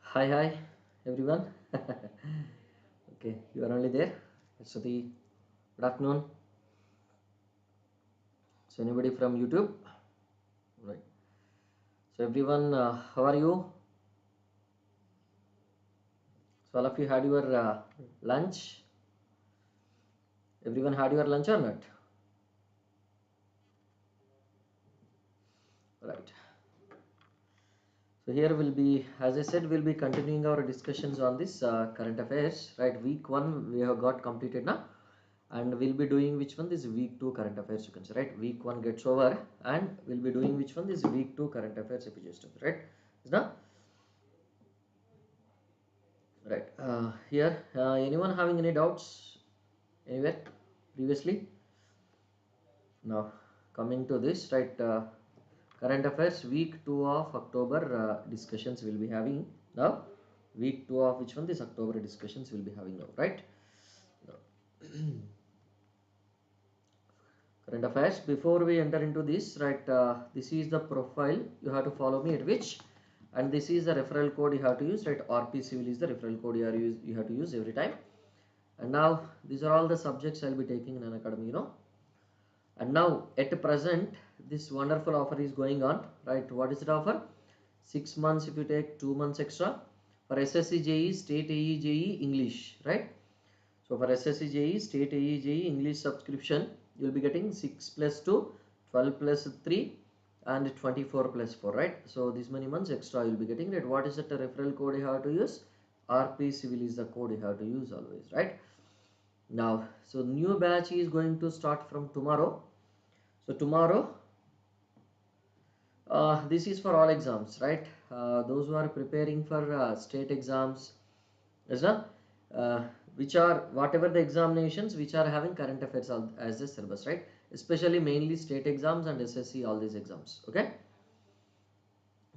Hi everyone. Okay, you are only there. So good afternoon. So anybody from YouTube? Right. So everyone, how are you? So all of you had your lunch. Everyone had your lunch or not? Right. So here will be, as I said, we'll be continuing our discussions on this current affairs. Right. Week 1 we have got completed now, and we'll be doing which one? This week 2 current affairs, you can say, right? Week 1 gets over and we'll be doing which one? This week 2 current affairs episode, right? Is now right. Here anyone having any doubts anywhere previously? Now coming to this, right? Current affairs week 2 of October discussions will be having now. Week 2 of which one? This October discussions will be having now, right? Now, current affairs, before we enter into this, right? This is the profile you have to follow me at which, and this is the referral code you have to use, right? RP civil is the referral code you have to use every time. And now these are all the subjects I'll be taking in Unacademy, and now at present this wonderful offer is going on, right? What is the offer? 6 months if you take 2 months extra for SSC JE state AE JE English, right? So for SSC JE state AE JE English subscription, you will be getting 6 plus 2, 12 plus 3 and 24 plus 4, right? So this many months extra you will be getting, right? What is the referral code you have to use? RP civil is the code you have to use always, right? Now, so new batch is going to start from tomorrow. So tomorrow, this is for all exams, right? Those who are preparing for state exams, is that which are whatever the examinations which are having current affairs as the syllabus, right? Especially mainly state exams and SSC, all these exams. Okay,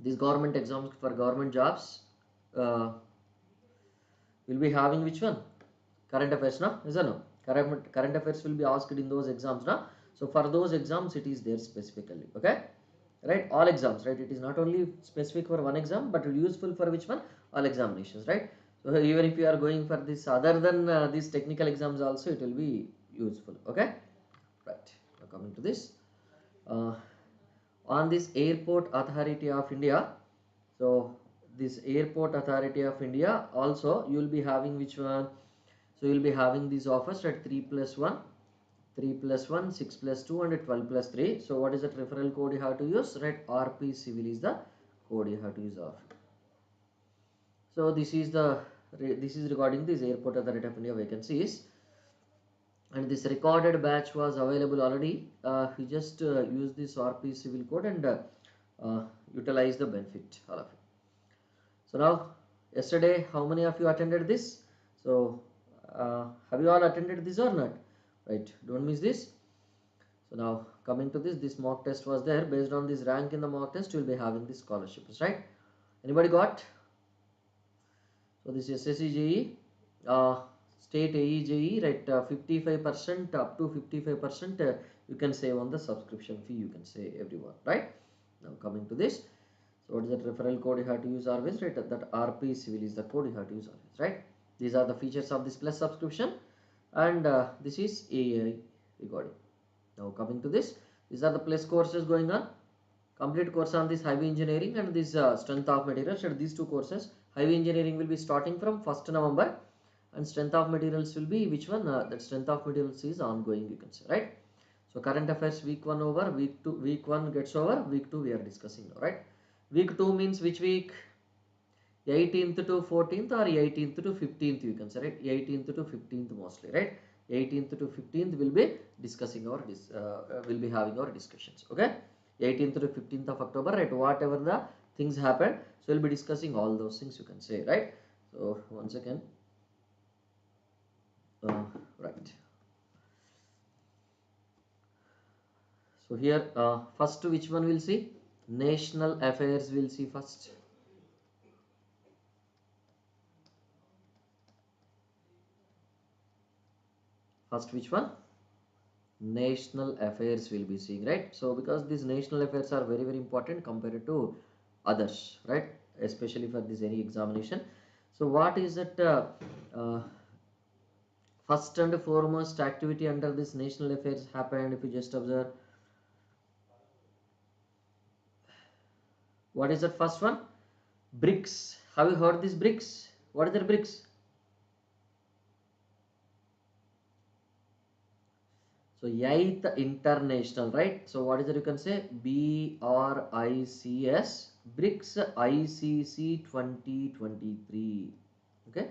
these government exams for government jobs uh, will be having which one? Current affairs, na? Is that no? Current affairs will be asked in those exams, na? So for those exams, it is there specifically. Okay, right? All exams, right? It is not only specific for one exam, but useful for which one? All examinations, right? So even if you are going for this other than these technical exams also, it will be useful. Okay, right? Now coming to this, uh, on this Airport Authority of India. So this Airport Authority of India also you will be having which one? So you will be having these offers at 3 plus 1, 3 plus 1, 6 plus 2 and 12 plus 3. So what is that referral code you have to use? Right, RP civil is the code you have to use of. So this is regarding this Airport Authority of India vacancies, and this recorded batch was available already. You just use this RP civil code and utilize the benefit, all of it. So now yesterday how many of you attended this? So have you all attended this or not? Right, don't miss this. So now coming to this mock test was there. Based on this rank in the mock test, you will be having the scholarships, right? Anybody got? So this SSC JE, state AE JE, right? 55% up to 55% you can save on the subscription fee. You can say everyone, right? Now coming to this. So what is that referral code you have to use always, right? That RP civil is the code you have to use always, right? These are the features of this plus subscription, and this is AI recording. Now coming to this, these are the plus courses going on. Complete course on this highway engineering and this strength of materials. And these two courses, highway engineering will be starting from 1st November, and strength of materials will be which one? That strength of materials is ongoing, you can say, right? So current affairs week 1 over, week 1 gets over, week 2 we are discussing now, right? Week 2 means which week? 18th to 14th or 18th to 15th, you can say, right? 18th to 15th mostly, right? 18th to 15th will be discussing our will be having our discussions. Okay, 18th to 15th of October, right? Whatever the things happen, so we'll be discussing all those things, you can say, right? So once again, right. So here first which one we'll see? National affairs we'll see first. First which one? national affairs we'll be seeing, right? So because these national affairs are very very important compared to others, right? Especially for this any examination. So what is it uh, first and foremost activity under this national affairs happened? If you just observe, what is that first one? BRICS. Have you heard this BRICS? What is the BRICS? So 8th international, right? So what is it you can say? BRICS, BRICS ICC 2023. Okay,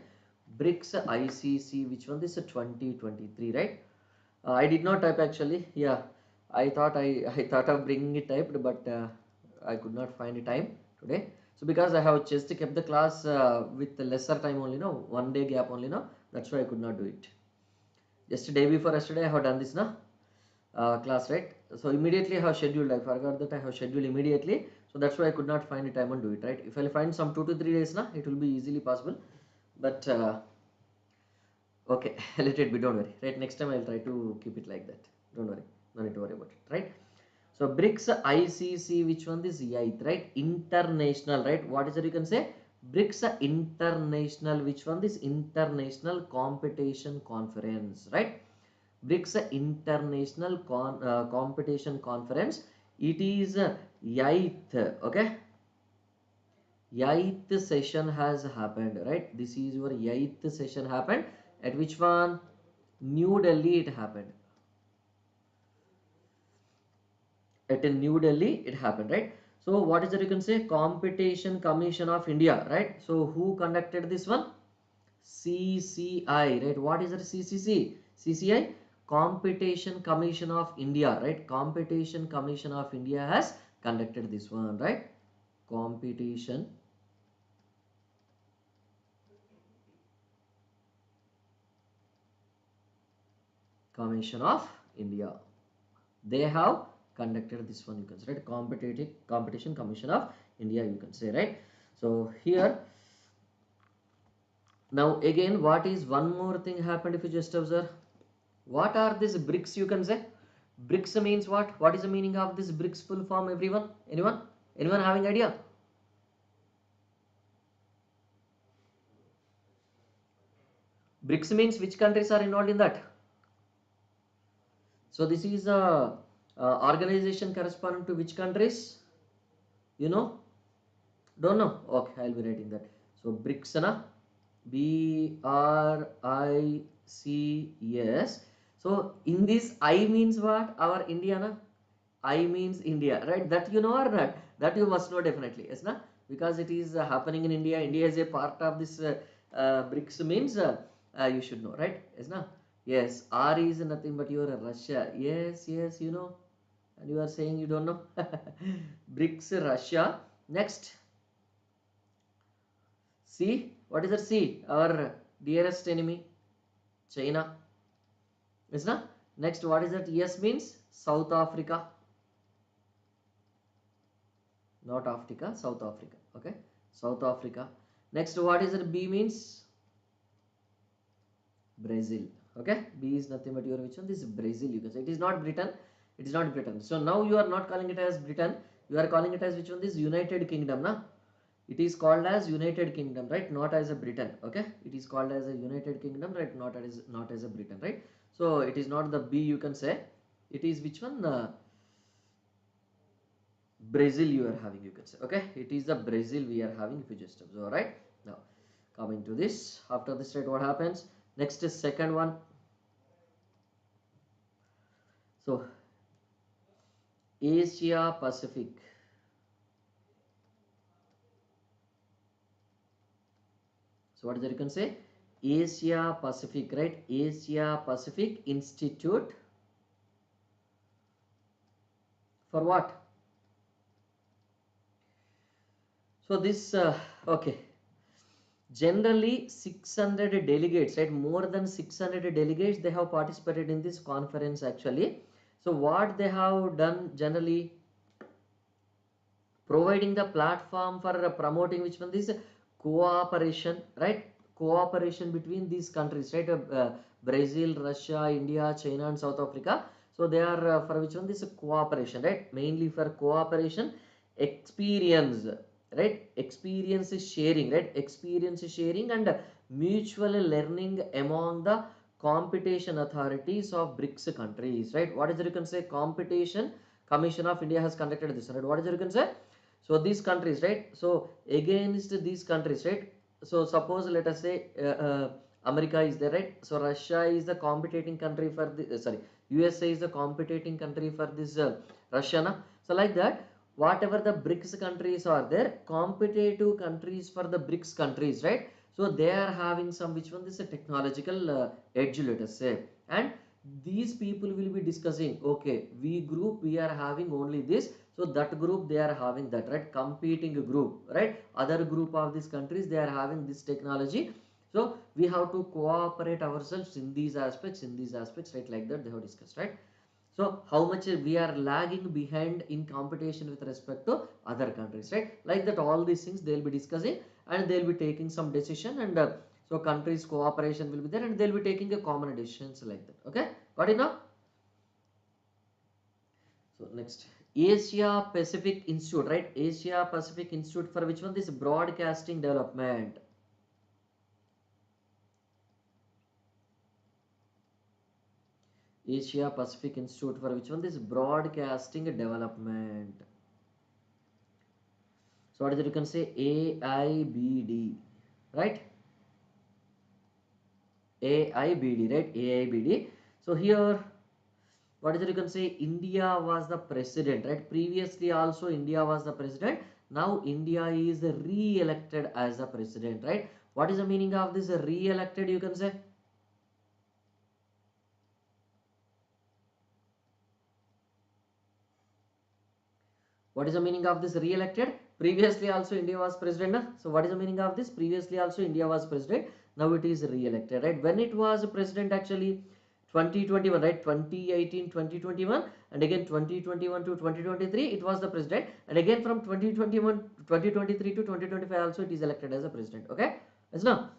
BRICS ICC, which one? This is 2023, right? I did not type actually. Yeah, I thought of bringing it typed, but I could not find a time today. So because I have just kept the class with lesser time only, no, 1 day gap only, no. That's why I could not do it. Just a day before yesterday, I have done this, no, class, right? So immediately I have scheduled. I forgot that I have scheduled immediately. So that's why I could not find a time and do it, right? If I find some 2 to 3 days, na, it will be easily possible. But okay, let it be. Don't worry, right? Next time I'll try to keep it like that. Don't worry, no need to worry about it, right? So BRICS ICC, which one is 8th, right? International, right? What is it you can say? BRICS International, which one is International Competition Conference, right? BRICS International Competition Conference. It is 8th, okay? 8th session has happened, right? This is your 8th session happened. At which one? New Delhi it happened. At New Delhi it happened, right? So what is that you can say? Competition Commission of India, right? So who conducted this one? CCI, right? What is that? CCI, Competition Commission of India, right? Competition Commission of India has conducted this one, right? Competition Commission of India, they have conducted this one, you can say, right? Competition Commission of India, you can say, right? So here now again, what is one more thing happened? If you just observe, what are these BRICS, you can say? BRICS means what? What is the meaning of this BRICS full form? Everyone, anyone having idea? BRICS means which countries are involved in that? So this is a organization corresponding to which countries? You know? Don't know? Okay, I'll be writing that. So BRICS, na? BRICS. So in this, I means what? Our India, na? I means India, right? That you know or not? That you must know definitely, yes, na? Because it is happening in India. India is a part of this BRICS means you should know, right? Yes, na? Yes, R is nothing but your Russia. Yes, yes, you know. And you are saying you don't know. BRICS, Russia. Next, C. What is that C? Our dearest enemy, China. Yes, na? Next, what is that? Yes means South Africa. Not Africa, South Africa. Okay, South Africa. Next, what is it? B means Brazil. Okay, B is nothing but your which one? This is Brazil. You can say it is not Britain. It is not Britain. So now you are not calling it as Britain. You are calling it as which one? This United Kingdom, na? It is called as United Kingdom, right? Not as a Britain. Okay, it is called as a United Kingdom, right? Not as a Britain, right? So it is not the B, you can say. It is which one? Brazil you are having, you can say. Okay, it is the Brazil we are having, if you just observe, right? Now coming to this, after this, right, what happens next is second one. So Asia Pacific. So what is that you can say? Asia Pacific, right? Asia Pacific Institute for what? So this okay, generally 600 delegates, right? More than 600 delegates, they have participated in this conference actually. So what they have done generally, providing the platform for promoting which one? This cooperation, right? Cooperation between these countries, right? Brazil, Russia, India, China and South Africa. So they are for which one? This is cooperation, right? Mainly for cooperation, experience, right? Experience is sharing, right? Experience is sharing and mutual learning among the competition authorities of BRICS countries, right? What is it you can say? Competition Commission of India has conducted this, right? What is it you can say? So these countries, right? So against these countries, right? So suppose let us say America is there, right? So Russia is the competing country for the sorry, USA is the competing country for this Russia, na? So like that, whatever the BRICS countries are there, competitive countries for the BRICS countries, right? So they are having some, which one? This is a technological edge, let us say, and these people will be discussing, okay, we group we are having only this, so that group they are having that, right? Competing group, right? Other group of these countries they are having this technology, so we have to cooperate ourselves in these aspects, right? Like that they have discussed, right? So how much we are lagging behind in competition with respect to other countries, right? Like that, all these things they'll be discussing and they'll be taking some decision, and so countries cooperation will be there and they'll be taking a common decisions like that. Okay, got it now? So next, Asia Pacific Institute, right? Asia Pacific Institute for which one? This broadcasting development. Asia Pacific Institute for which one? This broadcasting development. So what is it? You can say AIBD, right? AIBD, right? AIBD. So here, what is it? You can say India was the president, right? Previously also India was the president. Now India is re-elected as the president, right? What is the meaning of this re-elected? You can say. What is the meaning of this re-elected? Previously also India was president, na? So what is the meaning of this? Previously also India was president. Now it is re-elected, right? When it was president actually 2021, right? 2018, 2021 and again 2021 to 2023 it was the president, and again from 2021, 2023 to 2025 also it is elected as a president. Okay, yes, now.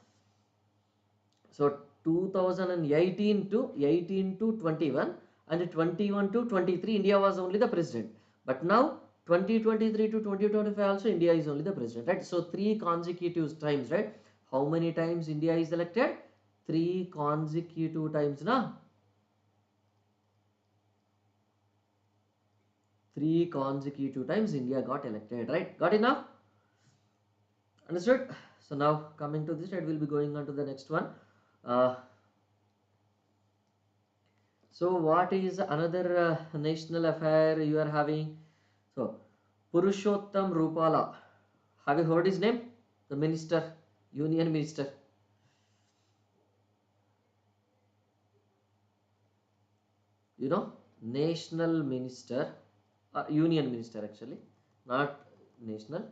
So 2018 to 21 and 21 to 23 India was only the president, but now 2023 to 2025 also India is only the president, right? So three consecutive times, right? How many times India is elected? Three consecutive times, na? Three consecutive times India got elected, right? Got it now? Understood? So now coming to this, right, we'll be going on to the next one. uh, So what is another national affair you are having? So Purushottam Rupala. Have you heard his name? The minister, union minister. You know, national minister, union minister actually, not national.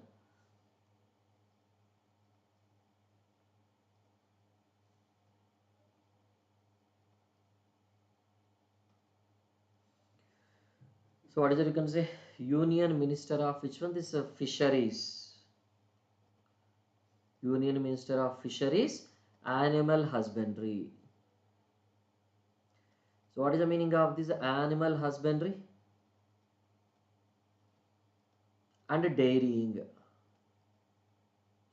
So what is it you can say? Union minister of which one? This fisheries. Union minister of fisheries, animal husbandry. So what is the meaning of this animal husbandry and dairying?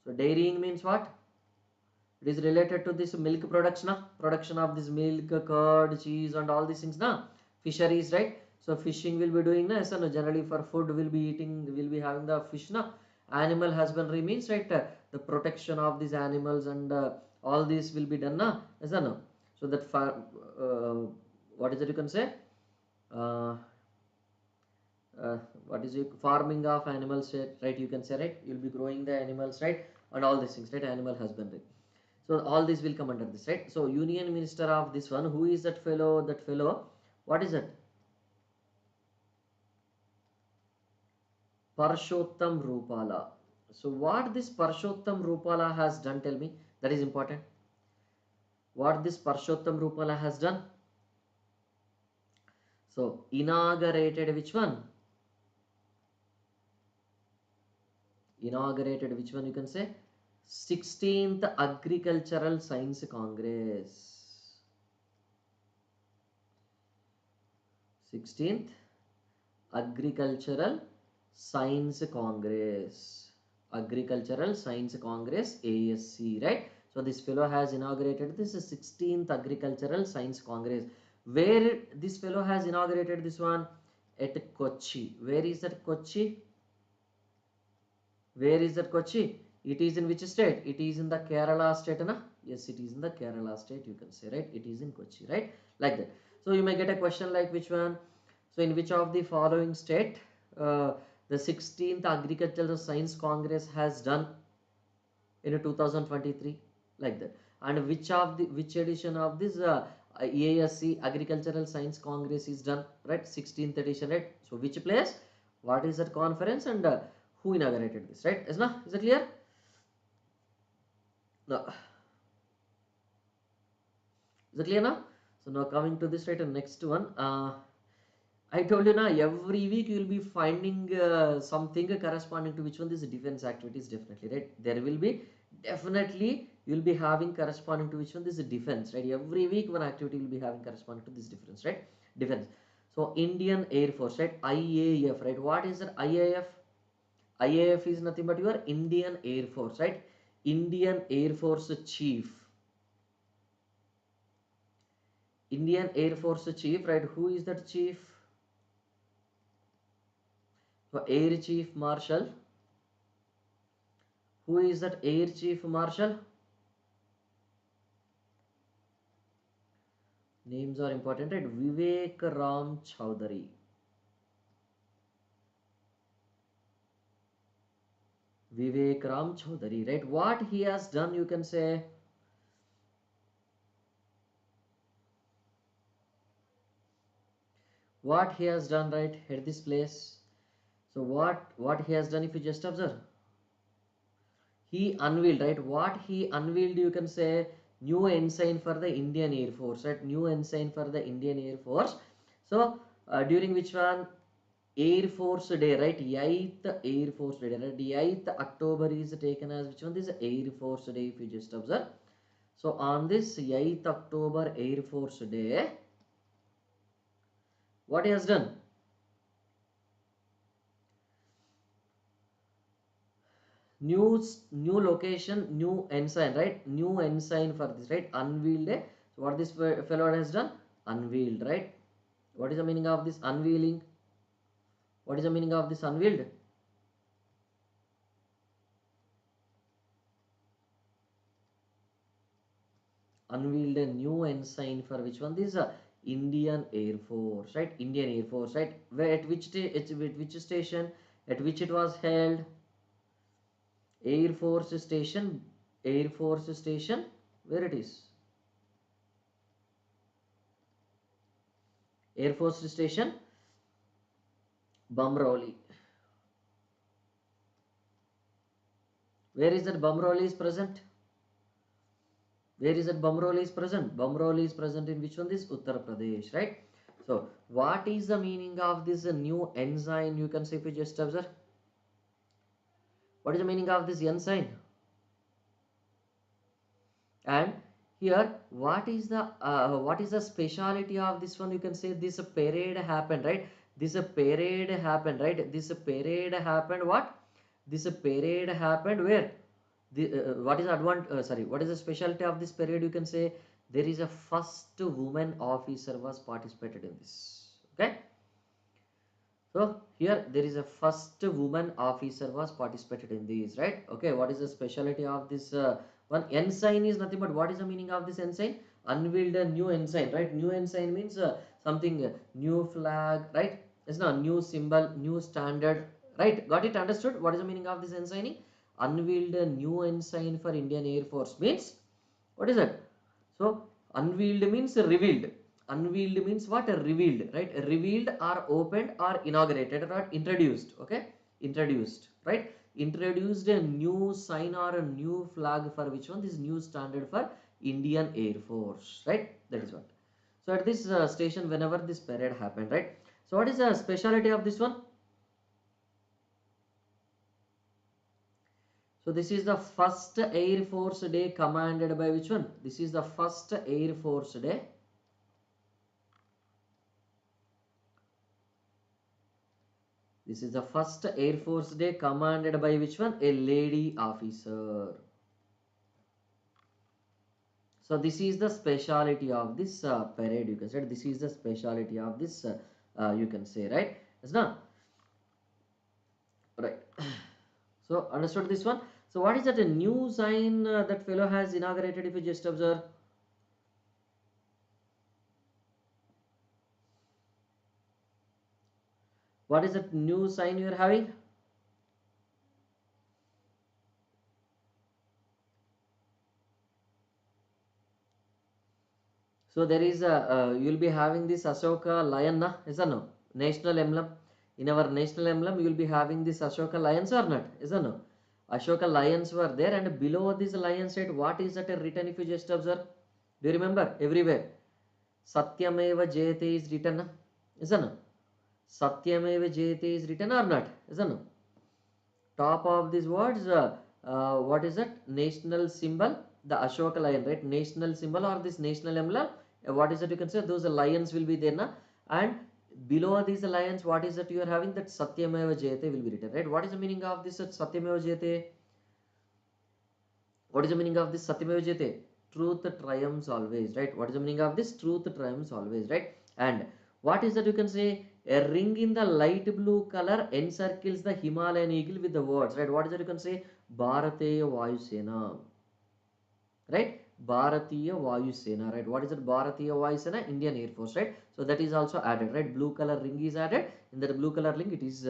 So dairying means what? It is related to this milk production, production of this milk, curd, cheese and all these things, na? Fisheries, right? So fishing will be doing, na? So generally for food will be eating, will be having the fish, na? Animal husbandry means, right, the protection of these animals and all this will be done, na? Yes or no? So that for what is it you can say? Uh, uh, what is it? Farming of animals, right? You can say, right? You'll be growing the animals, right? And all these things, right? Animal husbandry. So all this will come under this, right? So union minister of this one, who is that fellow? That fellow, what is it? Parshottam Rupala. So what this Parshottam Rupala has done? Tell me. That is important. What this Parshottam Rupala has done? So inaugurated which one? Inaugurated which one? You can say 16th Agricultural Science Congress. 16th Agricultural Science Congress. Agricultural Science Congress, ASC, right? So this fellow has inaugurated this 16th Agricultural Science Congress. Where this fellow has inaugurated this one? At Kochi. Where is that Kochi? Where is that Kochi? It is in which state? It is in the Kerala state, na? Yes, it is in the Kerala state, you can say, right? It is in Kochi, right? Like that. So you may get a question like which one? So in which of the following state the 16th Agricultural Science Congress has done in 2023? Like that. And which edition of this ASC Agricultural Science Congress is done, right? 16th edition, right? So which place? What is that conference and who inaugurated this, right? Is it clear? No. Is it clear now? So now coming to this, right, and next one. I told you now, every week you will be finding something corresponding to which one this defense activities, definitely, right? There will be definitely you will be having corresponding to which one this defense, right? Every week one activity will be having corresponding to this difference, right? Defense. So Indian Air Force, right? IAF, right? What is that IAF? IAF is nothing but your Indian Air Force, right? Indian Air Force Chief. Indian Air Force Chief, right? Who is that chief? So Air Chief Marshal. Who is that Air Chief Marshal? Names are important, right? Vivek Ram Chowdhury. Vivek Ram Chowdhury, right? What he has done, you can say. What he has done, right, at this place. So what he has done, if you just observe, he unveiled, right? What he unveiled, you can say, new ensign for the Indian Air Force, right? New ensign for the Indian Air Force. So during which one? Air Force Day, right? 8th Air Force Day, right? The 8th October is taken as which one? This Air Force Day, if you just observe. So on this 8th October Air Force Day, what he has done? New location, new ensign, right? New ensign for this, right? Unveiled. So what this fellow has done? Unveiled, right? What is the meaning of this unveiling? What is the meaning of this unveiled? Unveiled a new ensign for which one? This Indian Air Force, right? Indian Air Force, right? Where at which station? At which it was held? Air Force Station. Air Force Station. Where it is? Air Force Station, Bamrauli. Where is that Bamrauli is present? Where is that Bamrauli is present? Bamrauli is present in which one? This Uttar Pradesh, right? So what is the meaning of this new ensign? You can say, if you just observe. What is the meaning of this ensign? And here, what is the speciality of this one? You can say this parade happened, right? This parade happened, right? This parade happened. What? This parade happened where? What is what is the specialty of this parade? You can say there is a first woman officer was participated in this. Okay. So here there is a first woman officer was participated in these, right? Okay, what is the specialty of this one? Ensign is nothing but what is the meaning of this ensign? Unveiled a new ensign, right? New ensign means something new flag, right? It's not new symbol, new standard, right? Got it understood? What is the meaning of this ensigning? Unveiled a new ensign for Indian Air Force means what is that? So unveiled means revealed. Unveiled means what? Revealed, right? Revealed or opened or inaugurated or introduced. Okay, introduced, right? Introduced a new sign or a new flag for which one? This new standard for Indian Air Force, right? That is what. So at this station, whenever this parade happened, right? So what is the speciality of this one? So this is the first Air Force Day commanded by which one? This is the first Air Force Day This is the first Air Force Day commanded by which one? A lady officer. So this is the speciality of this parade. You can say this is the speciality of this. You can say, right? It's not right. So understood this one. So what is that a new sign that fellow has inaugurated? If you just observe. What is that new sign you are having? So there is a you will be having this Ashoka lion, na? Is that no? National emblem. In our national emblem, you will be having this Ashoka lions or not? Is that no? Ashoka lions were there, and below this lion said, what is that written? If you just observe, do you remember? Everywhere, Satyameva Jayate is written, na? Is that no? Satyameva Jayate is written or not? Is that no? Top of these words, what is that? National symbol, the Ashoka lion, right? National symbol or this national emblem. What is that? You can say those lions will be there, na? And below these lions, what is that you are having? That Satyameva Jayate will be written, right? What is the meaning of this Satyameva Jayate? What is the meaning of this Satyameva Jayate? Truth triumphs always, right? What is the meaning of this? Truth triumphs always, right? And what is that you can say? A ring in the light blue color encircles the Himalayan eagle with the words, right? What is that you can say? Bharatiya Vayu Sena, right? Bharatiya Vayu Sena, right? What is it? Bharatiya Vayu Sena, Indian Air Force, right? So that is also added, right? Blue color ring is added. In that blue color ring, it is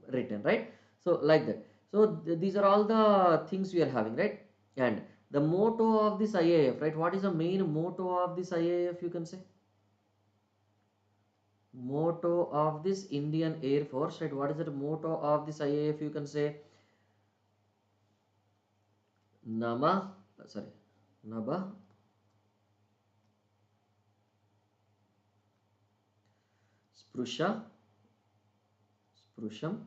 written, right? So like that. So these are all the things we are having, right? And the motto of this IAF, right? What is the main motto of this IAF? You can say motto of this Indian Air Force, right? What is the motto of this IAF? You can say Nama, sorry, Naba Sprusha, Sprusham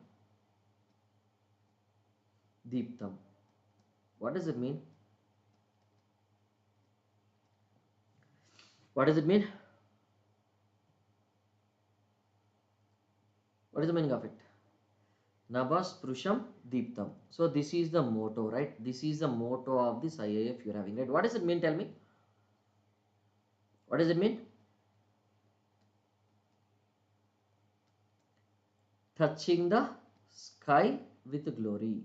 Deeptam. What does it mean? What does it mean? What is the meaning of it? Nabas Prusham Deeptam. So this is the motto, right? This is the motto of this IAF you're having, right? What does it mean? Tell me. What does it mean? Touching the sky with glory.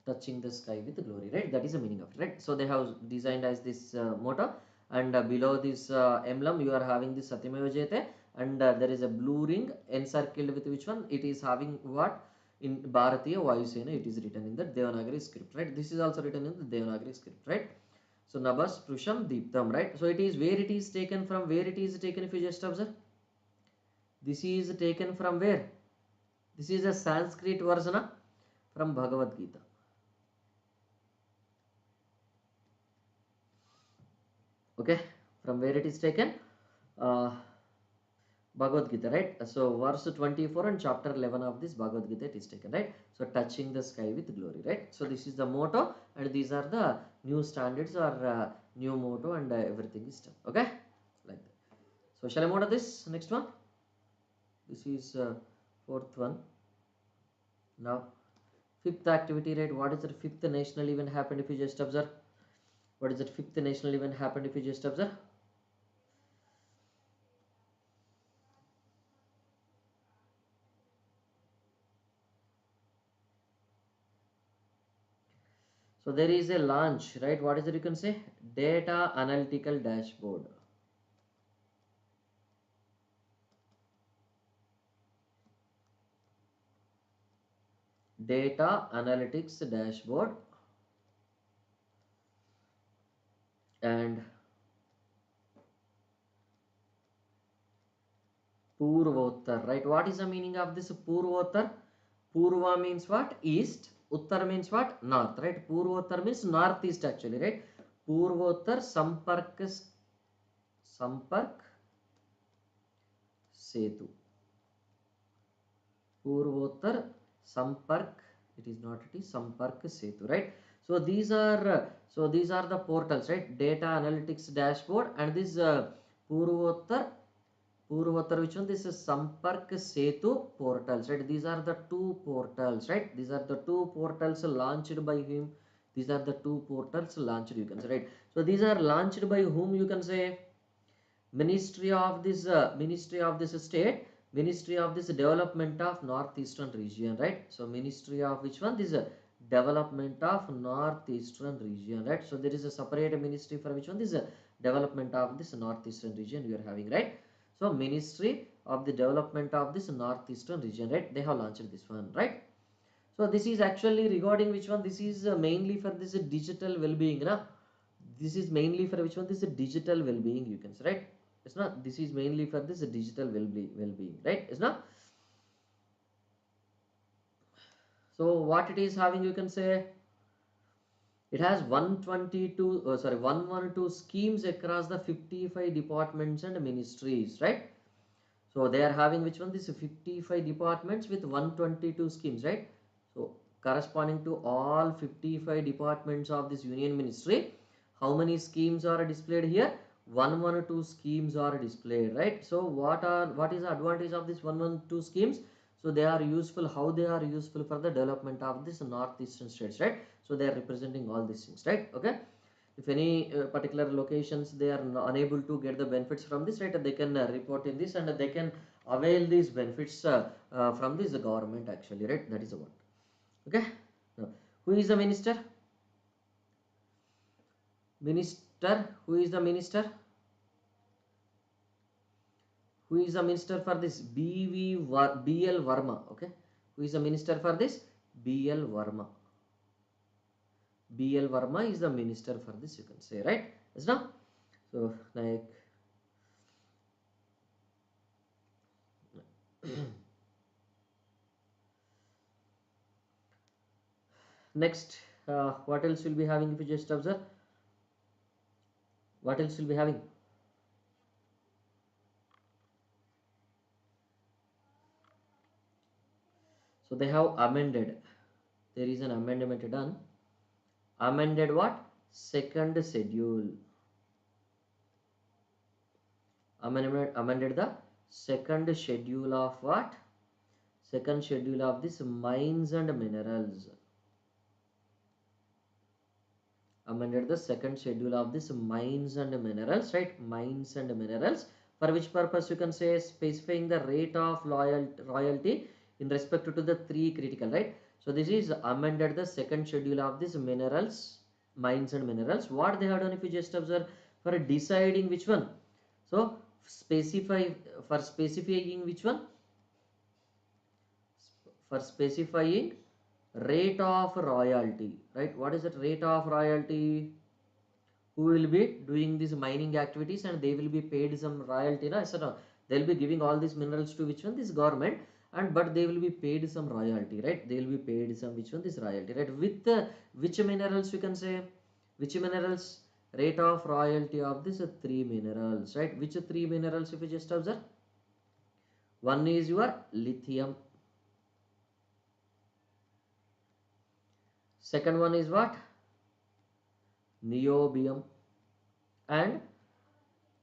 Touching the sky with glory, right? That is the meaning of it, right? So they have designed as this motto, and below this emblem you are having this Satyameva Jayate, and there is a blue ring encircled with which one? It is having what? In Bharatiya Vayu Sena, it is written in the Devanagari script, right? This is also written in the Devanagari script, right? So Nabas Prusham Deeptam, right? So it is where it is taken from, where it is taken, if you just observe. This is taken from where? This is a Sanskrit version from Bhagavad Gita. Okay, from where it is taken? Uh, Bhagavad Gita, right? So verse 24 and chapter 11 of this Bhagavad Gita it is taken, right? So touching the sky with glory, right? So this is the motto, and these are the new standards or new motto, and everything is done. Okay, like that. So shall I move on to this next one? This is fourth one. Now fifth activity, right? What is the fifth national event happened? If you just observe, what is the fifth national event happened? If you just observe. So there is a launch, right? What is it? You can say data analytical dashboard. Data analytics dashboard, and Purvottar, right? What is the meaning of this Purvottar? Purva means what? East. Uttar means what? North, right? Purvottar means northeast actually, right? Purvottar Sampark Setu. Purvottar Sampark, it is not, it is Sampark Setu, right? So these are the portals, right? Data analytics dashboard, and this Purvottar Purvottar, which one? This is Sampark Setu portals, right? These are the two portals, right? These are the two portals launched by him. These are the two portals launched, you can say, right? So these are launched by whom, you can say? Ministry of this state, Ministry of this development of northeastern region, right? So Ministry of which one? This is development of northeastern region, right? So there is a separate ministry for which one? This is development of this northeastern region we are having, right? So Ministry of the development of this northeastern region, right? They have launched this one, right? So this is actually regarding which one? This is mainly for this digital well-being, na? This is mainly for which one? This is digital well-being, you can say, right? It's not. This is mainly for this digital well-being, right? It's not. So what it is having, you can say, it has 122, 112 schemes across the 55 departments and ministries, right? So they are having which one? This 55 departments with 122 schemes, right? So corresponding to all 55 departments of this union ministry, how many schemes are displayed here? 112 schemes are displayed, right? So what is the advantage of this 112 schemes? So they are useful. How they are useful for the development of this northeastern states, right? So they are representing all these things, right? Okay. If any particular locations they are unable to get the benefits from this, right, they can report in this and they can avail these benefits from this government actually, right? That is the one. Okay. Now, who is the minister? Minister. Who is the minister? Who is the minister for this? BL Verma. Okay. Who is the minister for this? BL Verma. BL Verma is the minister for this, you can say, right? Yes, now. So like next, what else will be having if you just observe? What else will be having? So they have amended. There is an amendment done. Amended what? Second schedule. Amended the second schedule of what? Second schedule of this mines and minerals. Amended the second schedule of this mines and minerals, right? Mines and minerals. For which purpose, you can say, specifying the rate of royalty in respect to the three critical, right? So this is amended the second schedule of this minerals, mines and minerals. What they have done, if you just observe, for deciding which one? So specifying which one? For specifying rate of royalty, right? What is that rate of royalty? Who will be doing these mining activities and they will be paid some royalty, na? So no, they'll be giving all these minerals to which one? This government, and but they will be paid some royalty, right? They will be paid some which one? This royalty, right? With which minerals, you can say? Which minerals? Rate of royalty of this three minerals, right? Which three minerals, if you just observe? One is your lithium. Second one is what? Niobium. And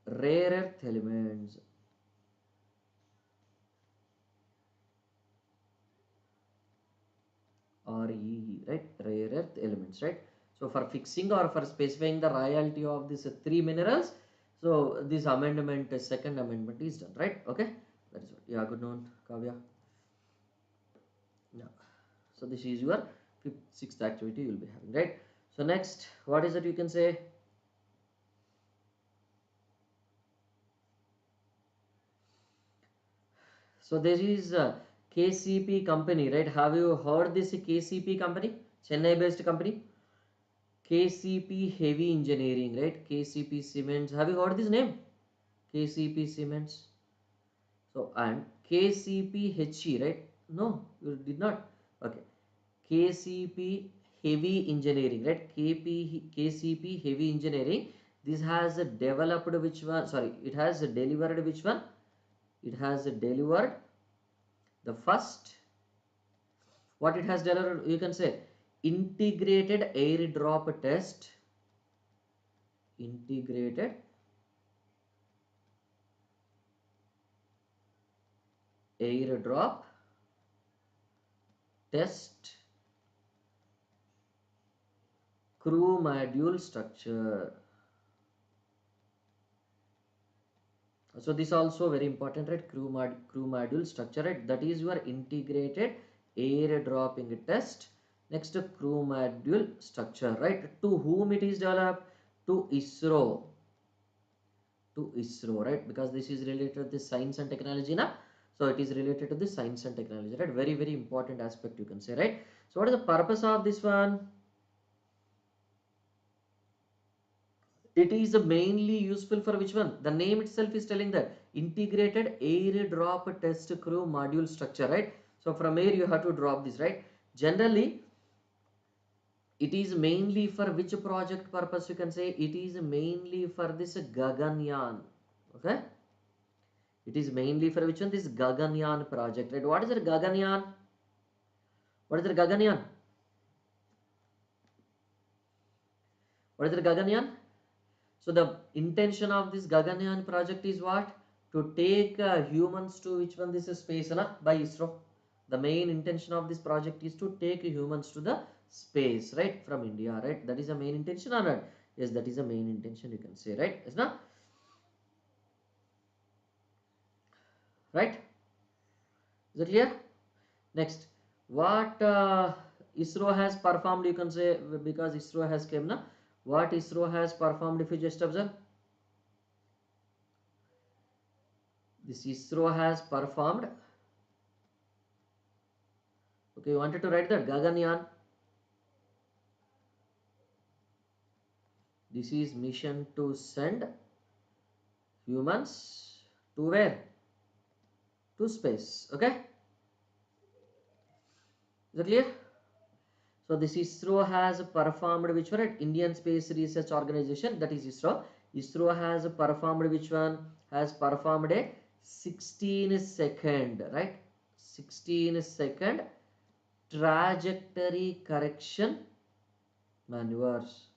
rare earth elements. REE, right? Rare earth elements, right? So for fixing or for specifying the royalty of these three minerals, so this amendment, second amendment is done, right? Okay, that is what. Yeah, good noon, Kavya. Yeah. So this is your fifth, sixth activity you will be having, right? So next, what is it you can say? So there is a KCP company, right? Have you heard this KCP company? Chennai based company? KCP Heavy Engineering, right? KCP Cements. Have you heard this name? KCP Cements. So, and KCP right? No, you did not. Okay. KCP Heavy Engineering, right? KCP Heavy Engineering. This has developed which one? Sorry, it has delivered which one? It has delivered the first. What it has delivered? You can say integrated airdrop test. Integrated airdrop test crew module structure. So this also very important, right? Crew module structure, right? That is your integrated airdropping test. Next, crew module structure, right? To whom it is developed? To ISRO. To ISRO, right? Because this is related to the science and technology, na? So it is related to the science and technology, right? Very, very important aspect, you can say, right? So what is the purpose of this one? It is mainly useful for which one? The name itself is telling that integrated airdrop test crew module structure, right? So from here you have to drop this, right? Generally, it is mainly for which project purpose? You can say it is mainly for this Gaganyaan. Okay, it is mainly for which one? This Gaganyaan project, right? What is the Gaganyaan? What is the Gaganyaan? What is the Gaganyaan? So the intention of this Gaganyaan project is what? To take humans to which one? This is space, na? By ISRO. The main intention of this project is to take humans to the space, right? From India, right? That is the main intention or not? Yes, that is the main intention, you can say, right? Yes, na? Right? Is it clear? Next, what ISRO has performed, you can say, because ISRO has came, na? What ISRO has performed, if you just observe? This ISRO has performed. Okay, you wanted to write that Gaganyaan. This is mission to send humans to where? To space. Okay, is it clear? So this ISRO has performed which one? Indian Space Research Organization, that is ISRO. ISRO has performed which one? Has performed a 16-second, right? 16-second trajectory correction maneuvers.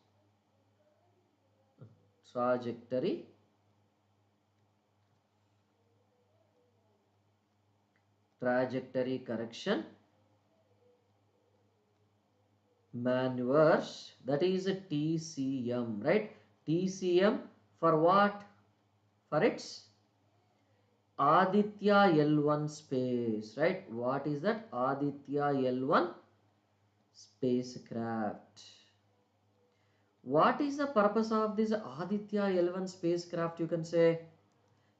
Trajectory correction maneuvers, that is a TCM, right? TCM for what? For its Aditya L1 space, right? What is that? Aditya L1 spacecraft. What is the purpose of this Aditya L1 spacecraft? You can say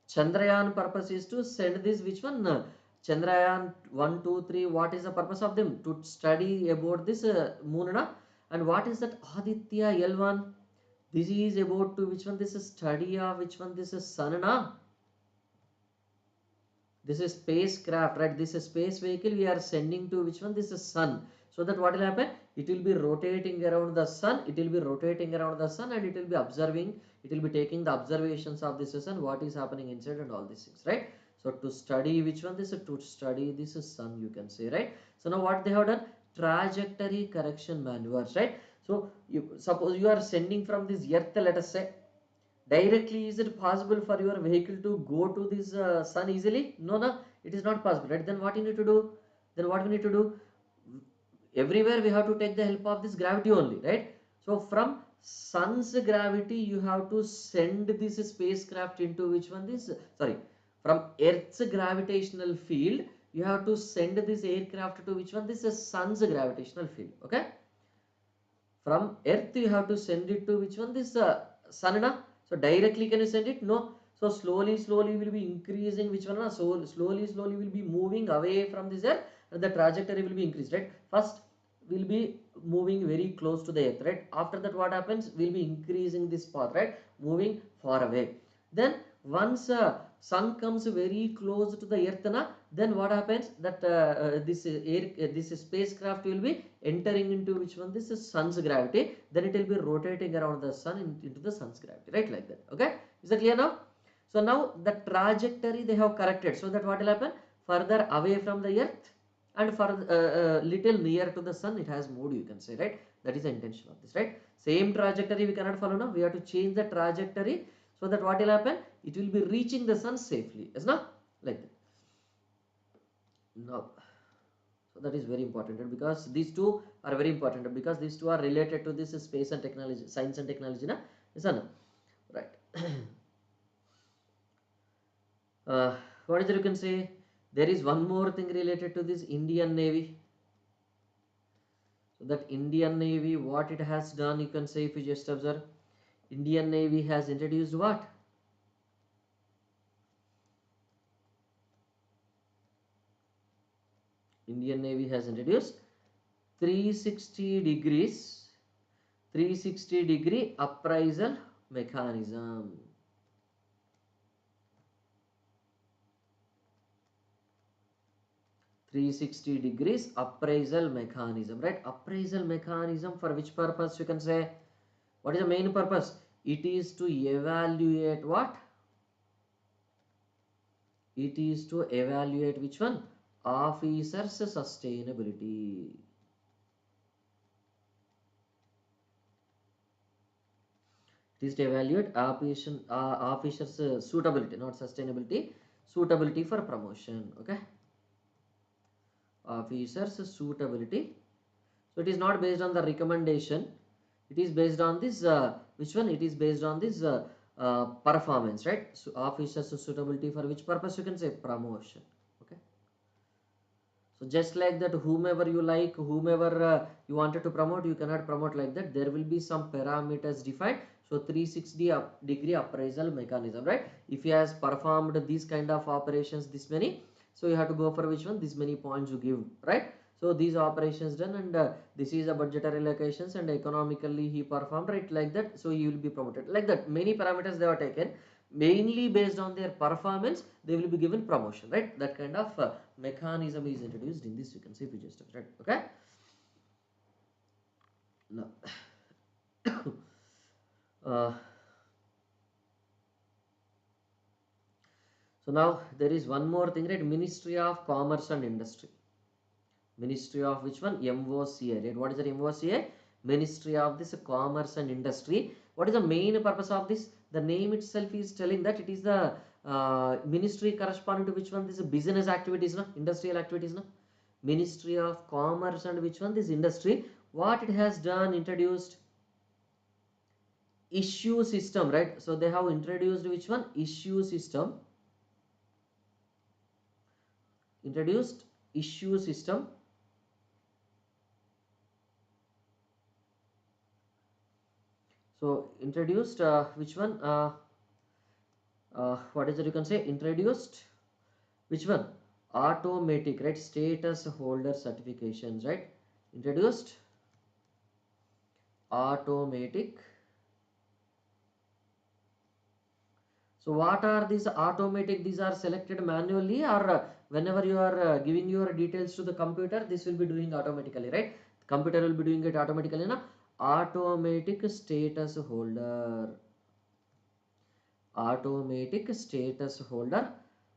Chandrayaan purpose is to send this which one? Chandrayaan 1, 2, 3. What is the purpose of them? To study about this moon, na? And what is that Aditya L1? This is about to which one? This is study of which one? This is sun, na? This is spacecraft, right? This is space vehicle we are sending to which one? This is sun. So that what will happen? It will be rotating around the sun. It will be rotating around the sun and it will be observing. It will be taking the observations of this sun, what is happening inside and all these things, right? So to study which one? This is to study this is sun, you can say, right? So now what they have done? Trajectory correction maneuvers, right? So you suppose you are sending from this earth, let us say, directly, is it possible for your vehicle to go to this sun easily? No, no, it is not possible, right? Then what you need to do? Then what we need to do? Everywhere we have to take the help of this gravity only, right? So from sun's gravity you have to send this spacecraft into which one? This, sorry, from earth's gravitational field you have to send this aircraft to which one? This is sun's gravitational field. Okay, from earth you have to send it to which one? This sun, na? So directly can you send it? No. So slowly will be increasing which one, na? So slowly will be moving away from this earth and the trajectory will be increased, right? First will be moving very close to the earth, right? After that what happens? Will be increasing this path, right? Moving far away. Then once sun comes very close to the earth, na, then what happens? That this spacecraft will be entering into which one? This is sun's gravity. Then it will be rotating around the sun into the sun's gravity, right? Like that. Okay, is that clear now? So now the trajectory they have corrected, so that what will happen? Further away from the earth and for little near to the sun it has moved, you can say, right? That is the intention of this, right? Same trajectory we cannot follow now. We have to change the trajectory so that what will happen? It will be reaching the sun safely, is not like that. No. So that is very important, right? Because these two are very important, because these two are related to this space and technology, science and technology, na? Yes or no? Right. uh, what is it you can say? There is one more thing related to this Indian Navy. So that Indian Navy, what it has done, you can say, if you just observe, Indian Navy has introduced what? Indian Navy has introduced 360 degrees 360-degree appraisal mechanism. 360 degrees appraisal mechanism, right? Appraisal mechanism for which purpose, you can say? What is the main purpose? It is to evaluate what? It is to evaluate which one? Officers' sustainability. It is to evaluate officers' suitability, not sustainability, suitability for promotion. Okay, officers' suitability. So it is not based on the recommendation. It is based on this which one? It is based on this performance, right? So officers' suitability for which purpose, you can say? Promotion. Okay. So just like that, whomever you like, whomever you wanted to promote, you cannot promote like that. There will be some parameters defined. So 360-degree appraisal mechanism, right? If he has performed these kind of operations, this many, so you have to go for which one? This many points you give, right? So these operations done, and this is a budgetary allocations, and economically he performed, right? Like that, so he will be promoted. Like that, many parameters they are taken. Mainly based on their performance, they will be given promotion, right? That kind of mechanism is introduced in this, you can see, if you just right. Okay, now uh, so now there is one more thing, right? Ministry of Commerce and Industry. Ministry of which one? MOCA, right? What is the MOCA? Ministry of this Commerce and Industry. What is the main purpose of this? The name itself is telling that it is the ministry corresponding to which one? This business activities, no? Industrial activities, no? Ministry of Commerce and which one? This industry. What it has done? Introduced issue system, right? So they have introduced which one? Issue system. Introduced issue system. So introduced which one? What is it, you can say? Introduced which one? Automatic, right? Status holder certifications, right? Introduced automatic. So what are these automatic? These are selected manually, or whenever you are giving your details to the computer, this will be doing automatically, right? The computer will be doing it automatically, na? Automatic status holder. Automatic status holder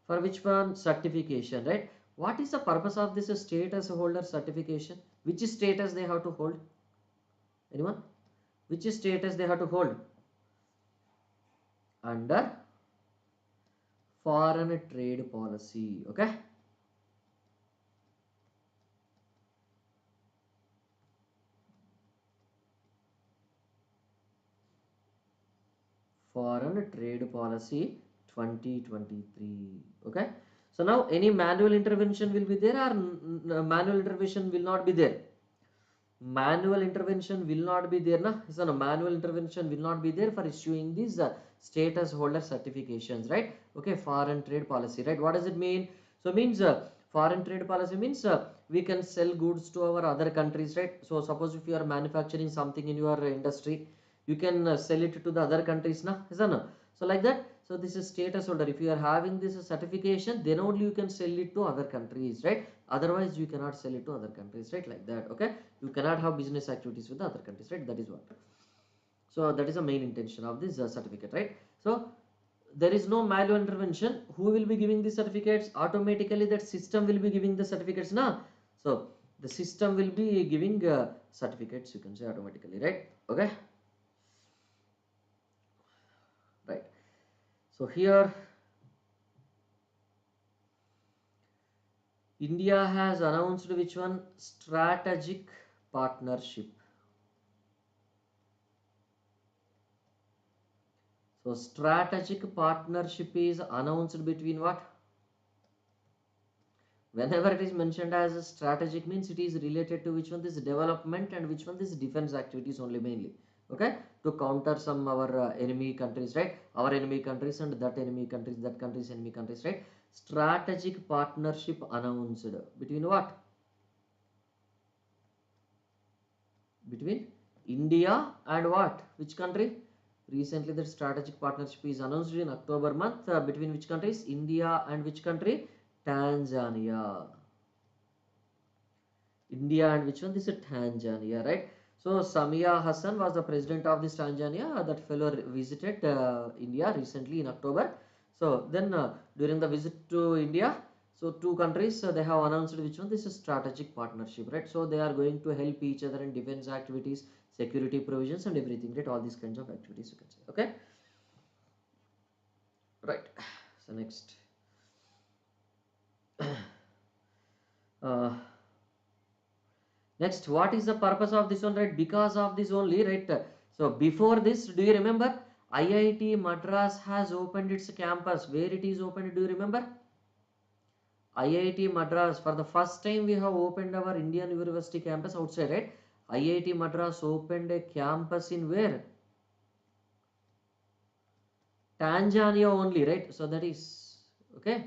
for which one? Certification, right? What is the purpose of this status holder certification? Which status they have to hold? Anyone? Which status they have to hold? Under foreign trade policy. Okay, foreign trade policy 2023. Okay, so now any manual intervention will be there, or manual intervention will not be there? Manual intervention will not be there, na? So no, manual intervention will not be there for issuing these status holder certifications, right? Okay, foreign trade policy, right? What does it mean? So means foreign trade policy means we can sell goods to our other countries, right? So suppose if you are manufacturing something in your industry, you can sell it to the other countries, na? Is that no? So like that, so this is status holder. If you are having this certification, then only you can sell it to other countries, right? Otherwise you cannot sell it to other countries, right? Like that. Okay, you cannot have business activities with the other countries, right? That is what. So that is the main intention of this certificate, right? So there is no manual intervention. Who will be giving the certificates? Automatically that system will be giving the certificates, na? So the system will be giving certificates, you can say, automatically, right? Okay, right. So here India has announced which one? Strategic partnership. So strategic partnership is announced between what? Whenever it is mentioned as a strategic means it is related to which one? This development and which one? This defense activities only mainly. Okay, to counter some our enemy countries, right? Our enemy countries and that enemy countries, that countries enemy countries, right? Strategic partnership announced between what? Between India and what? Which country? Recently, the strategic partnership is announced in October month between which countries? India and which country? Tanzania. India and which one? This is Tanzania, right? So Samia Hassan was the president of this Tanzania. That fellow visited India recently in October. So then during the visit to India, so two countries they have announced which one? This is strategic partnership, right? So they are going to help each other in defense activities, security provisions, and everything, right? All these kinds of activities you can say. Okay, right. So next. uh, Next, what is the purpose of this one, right? Because of this only, right? So before this, do you remember? IIT Madras has opened its campus. Where it is opened, do you remember? IIT Madras, for the first time we have opened our Indian University campus outside, right? IIT Madras opened a campus in where? Tanzania only, right? So that is, okay.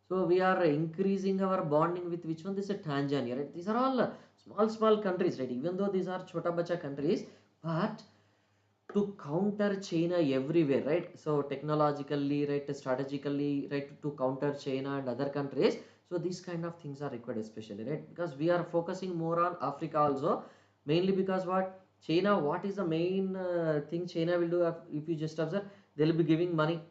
So we are increasing our bonding with which one? This is Tanzania, right? These are all small countries, right? Even though these are chota bacha countries, but to counter China everywhere, right? So technologically, right, strategically, right, to counter China and other countries. So these kind of things are required, especially, right? Because we are focusing more on Africa also, mainly because what China, what is the main thing China will do if you just observe, they'll be giving money,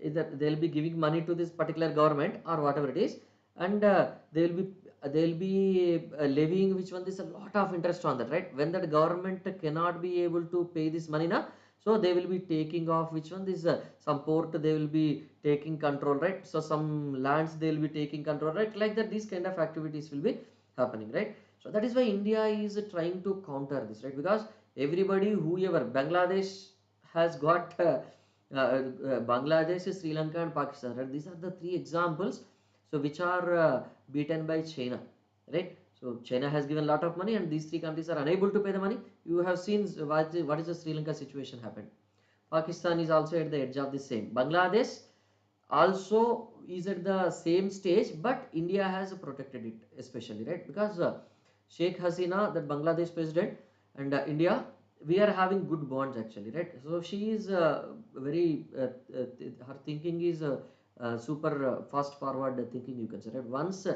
either they'll be giving money to this particular government or whatever it is, and they'll be levying which one, there's a lot of interest on that, right? When that government cannot be able to pay this money now, so they will be taking off which one, this some port they will be taking control, right? So some lands they will be taking control, right? Like that, these kind of activities will be happening, right? So that is why India is trying to counter this, right? Because everybody, whoever, Bangladesh has got Bangladesh, Sri Lanka, and Pakistan. Right? These are the three examples. So which are beaten by China, right? So China has given a lot of money, and these three countries are unable to pay the money. You have seen what is the Sri Lanka situation happened. Pakistan is also at the edge of the same. Bangladesh also is at the same stage, but India has protected it, especially, right? Because Sheikh Hasina, that Bangladesh president, and India, we are having good bonds actually, right? So she is very her thinking is super fast forward thinking, you can say, right? Once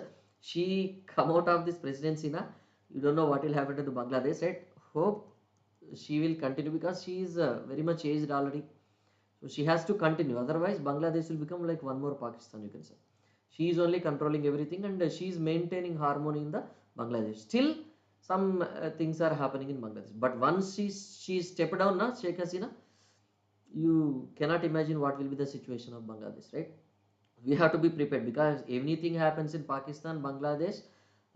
she come out of this presidency na, you don't know what will happen to the Bangladesh, right? Hope she will continue because she is very much aged already, so she has to continue. Otherwise, Bangladesh will become like one more Pakistan, you can say. She is only controlling everything, and she is maintaining harmony in the Bangladesh. Still, some things are happening in Bangladesh. But once she stepped down, na Sheikh Hasina, you cannot imagine what will be the situation of Bangladesh, right? We have to be prepared because anything happens in Pakistan, Bangladesh,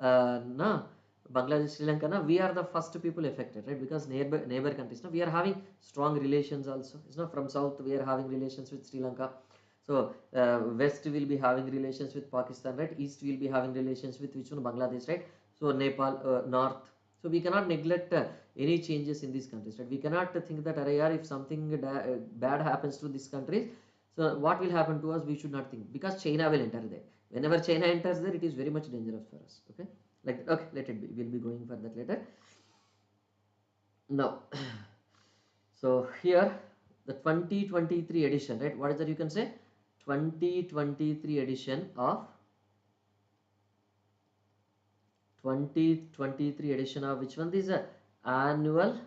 na Bangladesh, Sri Lanka, na, we are the first people affected, right? Because neighbor countries, na, we are having strong relations also. It's not from south, we are having relations with Sri Lanka. So west will be having relations with Pakistan, right? East will be having relations with which one? Bangladesh, right? So Nepal, north. So we cannot neglect any changes in these countries, right? We cannot think that if something bad happens to these countries, so what will happen to us? We should not think, because China will enter there. Whenever China enters there, it is very much dangerous for us. Okay, like okay, let it be. We'll be going for that later. Now, so here the 2023 edition, right? What is that? You can say 2023 edition of 2023 edition of which one? This is a annual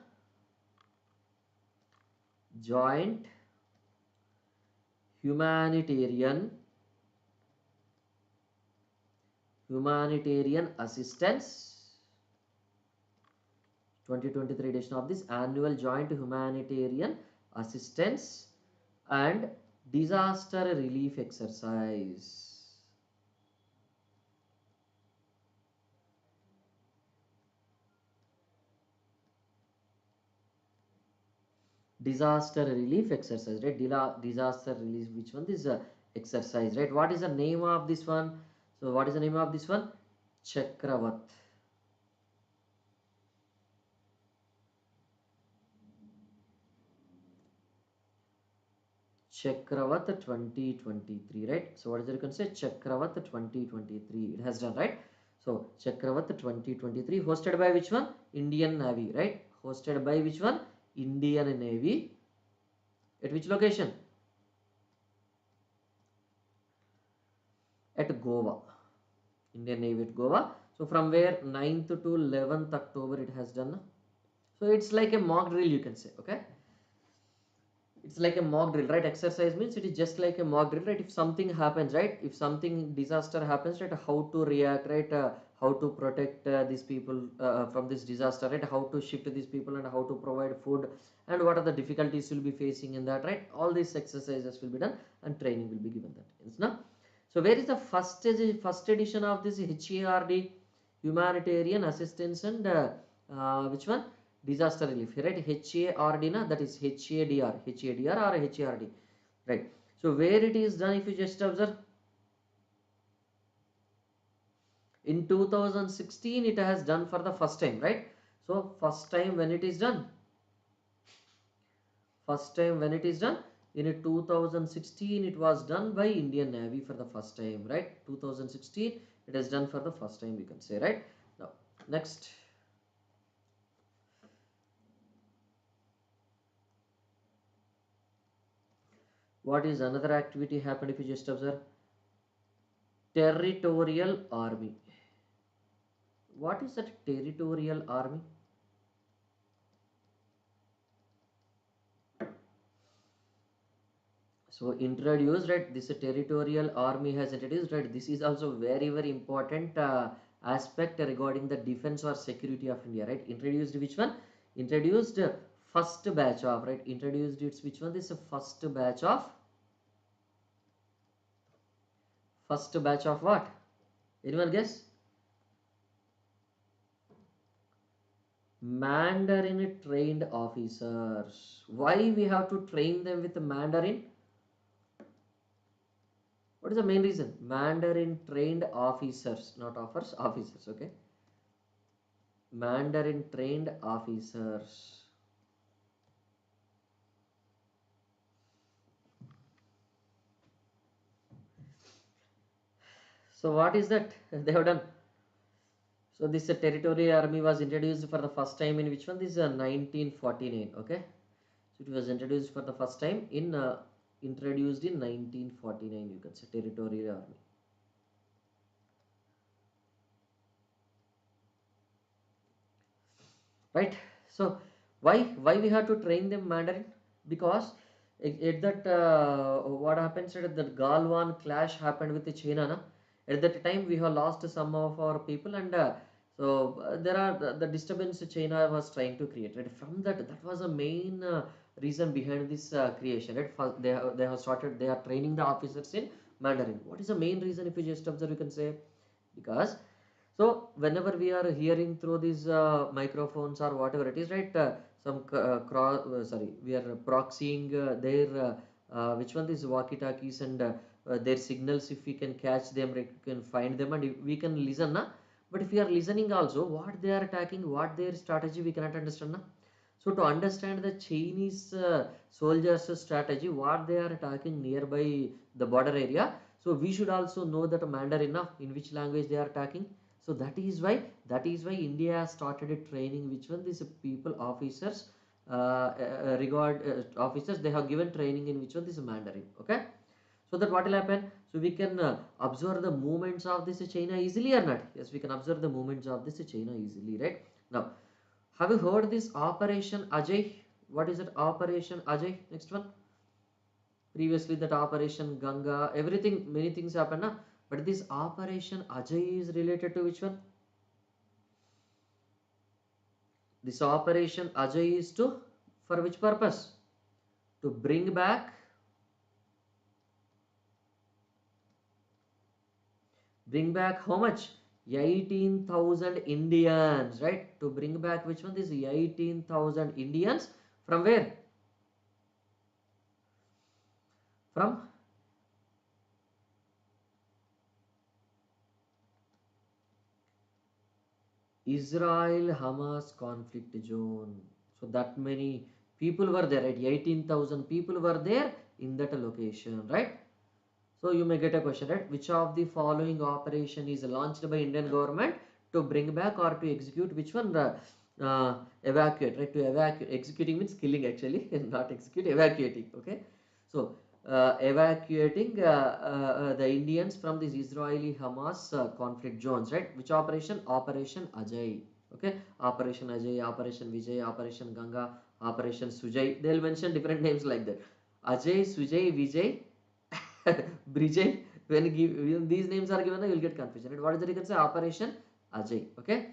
joint humanitarian assistance, 2023 edition of this annual joint humanitarian assistance and disaster relief exercise. disaster relief exercise, right? Disaster relief, which one? This exercise, right? What is the name of this one? So what is the name of this one? Chakravat. Chakravat 2023, right? So what is it you can say? Chakravat 2023, it has done, right? So Chakravat 2023 hosted by which one? Indian Navy, right? Hosted by which one? Indian Navy. At which location? At Goa. Indian Navy at Goa. So from where 9th to 11th October it has done. So it's like a mock drill, you can say. Okay, it's like a mock drill, right? Exercise means it is just like a mock drill, right? If something happens, right? If something disaster happens, right? How to react, right? How to protect these people from this disaster, right? How to shift these people and how to provide food, and what are the difficulties you'll be facing in that, right? All these exercises will be done and training will be given. That is now. So where is the first edition of this HARD, humanitarian assistance and which one? Disaster relief, right? HARD, na, that is HADR or HARD, right? So where it is done, if you just observe, in 2016 it has done for the first time, right? So first time when it is done, in 2016 it was done by Indian Navy for the first time, right? 2016 it is done for the first time, you can say, right? Now next, what is another activity happened, if you just observe? Territorial army. What is that territorial army? So introduced, right? This territorial army has introduced, right? This is also very important aspect regarding the defense or security of India, right? Introduced which one? Introduced first batch of, right? Introduced its which one? This first batch of what? Anyone guess? Mandarin trained officers. Why we have to train them with Mandarin? What is the main reason? Mandarin trained officers, not offers, officers, okay? Mandarin trained officers. So what is that they have done? So this territorial army was introduced for the first time in which one? This is 1949, okay? So it was introduced for the first time in introduced in 1949, you can say, territorial army. Right? So why we have to train them Mandarin? Because at that what happens at that Galwan clash happened with the China, na? At that time we have lost some of our people, and there are the disturbance China was trying to create, right? From that was the main reason behind this creation, right? First, they have started, they are training the officers in Mandarin. What is the main reason, if you just observe, you can say? Because so whenever we are hearing through these microphones or whatever it is, right? We are proxying their which one is walkie-talkies and their signals. If we can catch them, we can find them, and we can listen, na? But if we are listening also, what they are attacking, what their strategy, we cannot understand, na? So to understand the Chinese soldiers' strategy, what they are attacking nearby the border area, so we should also know that Mandarin, na, in which language they are attacking. So that is why India has started a training which one these people officers officers, they have given training in which one this Mandarin, okay? So that what will happen? So we can observe the movements of this China easily or not? Yes, we can observe the movements of this China easily, right? Now, have you heard this Operation Ajay? What is it? Operation Ajay. Next one. Previously that Operation Ganga, everything, many things happen, na? But this Operation Ajay is related to which one? This Operation Ajay is to, for which purpose? To bring back how much? 18,000 Indians, right? To bring back which one? This 18,000 Indians from where? from Israel-Hamas conflict zone. So that many people were there, right? 18,000 people were there in that location, right? So you may get a question, right? Which of the following operation is launched by Indian government to bring back or to execute? Which one? Evacuate, right? To evacuate. Executing means killing actually, not execute, evacuating. Okay. So evacuating the Indians from these Israeli-Hamas conflict zones, right? Which operation? Operation Ajay. Okay. Operation Ajay, Operation Vijay, Operation Ganga, Operation Sujay. They'll mention different names like that. Ajay, Sujay, Vijay, Brijay. When these names are given, you will get confusion. Right? What is it? You can say Operation Ajay. Okay.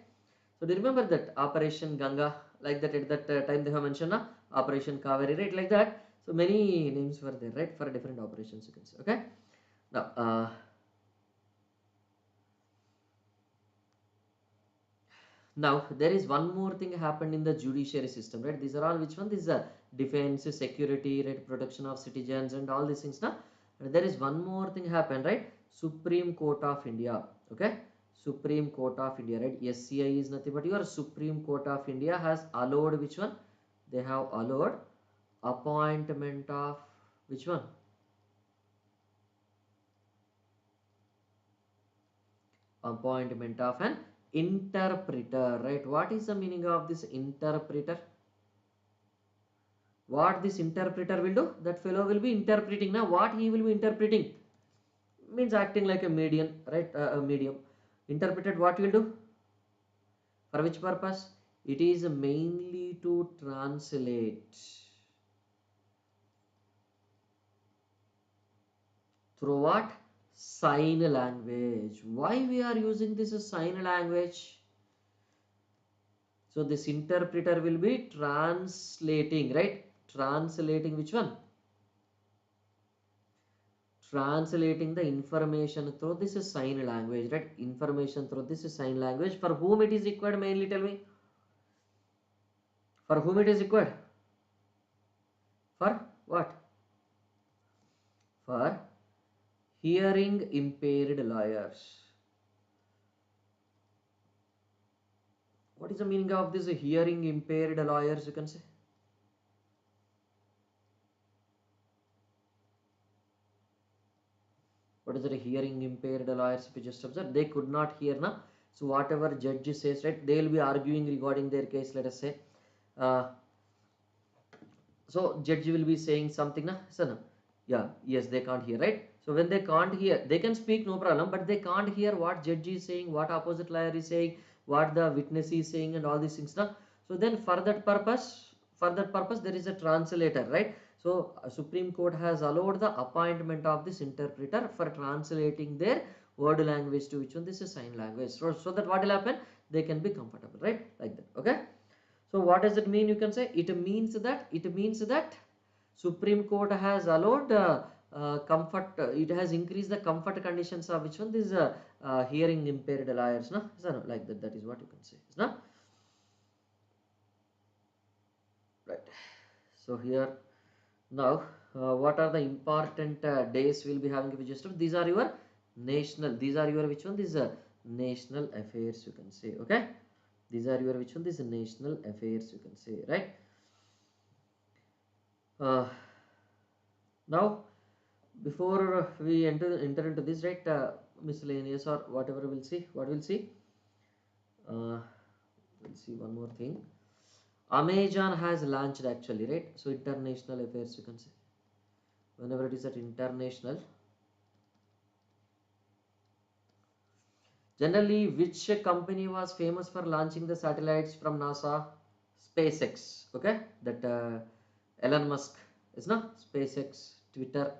So do you remember that Operation Ganga, like that at that time they have mentioned Operation Kaveri, right? Like that. So many names were there, right? For different operations, you can say. Okay. Now there is one more thing happened in the judiciary system, right? These are all which one? This is defense, security, right? Protection of citizens and all these things. Now there is one more thing happened, right? Supreme Court of India. Okay. Supreme Court of India, right? SCI is nothing but your Supreme Court of India has allowed which one? They have allowed appointment of which one? Appointment of an interpreter, right? What is the meaning of this interpreter? What this interpreter will do? That fellow will be interpreting. Now what he will be interpreting? Means acting like a medium, right? A medium. Interpreted what will do? For which purpose? It is mainly to translate through what? Sign language. Why we are using this sign language? So this interpreter will be translating, right? Translating which one? Translating the information through this sign language, right? Information through this sign language. For whom it is required mainly, tell me? For whom it is required? For what? For hearing impaired lawyers. What is the meaning of this hearing impaired lawyers, you can say? What is the hearing impaired lawyers? If you just observe, they could not hear now. So whatever judge says, right, they will be arguing regarding their case. Let us say, uh, so judge will be saying something, na, so no, yeah, yes, they can't hear, right? So when they can't hear, they can speak, no problem, but they can't hear what judge is saying, what opposite lawyer is saying, what the witness is saying, and all these things, na. So then for that purpose, there is a translator, right? So Supreme Court has allowed the appointment of this interpreter for translating their word language to which one? This is sign language. So that what will happen? They can be comfortable, right? Like that. Okay. So what does it mean? You can say it means that Supreme Court has allowed comfort. It has increased the comfort conditions of which one? This hearing impaired lawyers. No, so, like that. That is what you can say. No, right. So here now, what are the important days we'll be having? If you just these are your national. These are your which one? These national affairs. You can say. Okay. These are your which one? These national affairs. You can say, right. Uh, Now, before we enter into this, right, miscellaneous or whatever we'll see, what we'll see, we'll see one more thing. Amazon has launched actually, right? So international affairs, you can say. Whenever it is at international, generally, which company was famous for launching the satellites from NASA? SpaceX. Okay, that Elon Musk is not SpaceX, Twitter.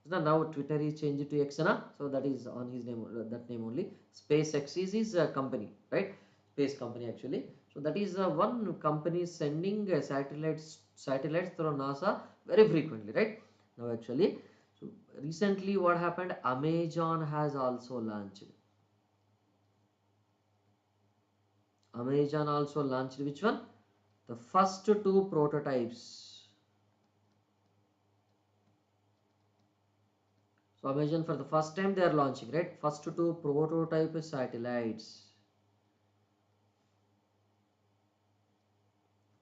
Now Twitter is changed to X, na? So that is on his name, that name only. SpaceX is his company, right? Space company actually. So that is one company sending satellites through NASA very frequently, right? Now actually, so recently what happened? Amazon has also launched. Amazon also launched which one? The first two prototypes. So Amazon for the first time they are launching, right? First two prototype satellites.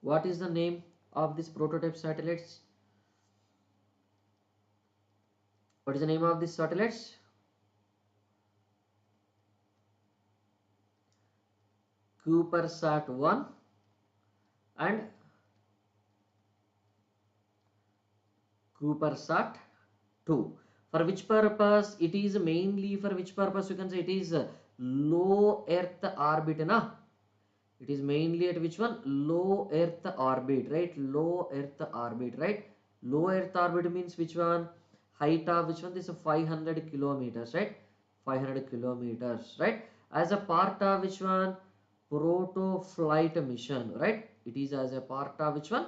What is the name of this prototype satellites? What is the name of these satellites? CubeSat 1 and CubeSat 2. For which purpose? It is mainly for which purpose? You can say it is low Earth orbit, na? It is mainly at which one? Low Earth orbit, right? Low Earth orbit, right? Low Earth orbit means which one? Height of which one? This is 500 kilometers, right? 500 kilometers, right? As a part of which one? Proto flight mission, right? It is as a part of which one?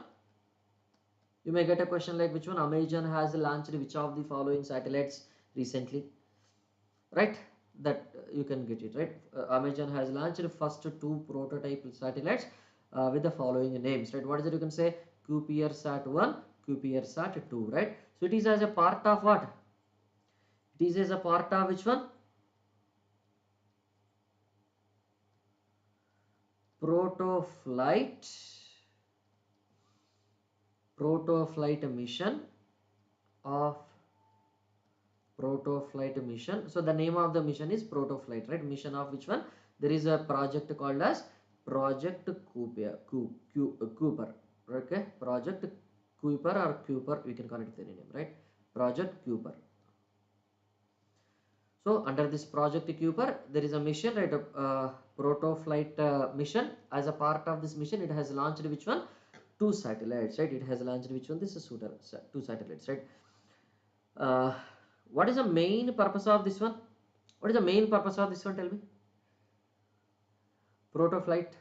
You may get a question like which one? Amazon has launched which of the following satellites recently, right? That you can get it, right? Amazon has launched first two prototype satellites with the following names, right? What is it? You can say CubeSat 1, CubeSat 2, right? So it is as a part of what? It is as a part of which one? Proto flight mission of mission. So the name of the mission is proto flight, right? Mission of which one? There is a project called as Project Cooper. Okay, Project Cooper or Cooper, we can call it any name, right? Project Cooper. So under this Project Cooper, there is a mission, right? Proto flight mission. As a part of this mission, it has launched which one? Two satellites, right? It has launched which one? This is two satellites, right? What is the main purpose of this one? What is the main purpose of this one? Tell me. Proto flight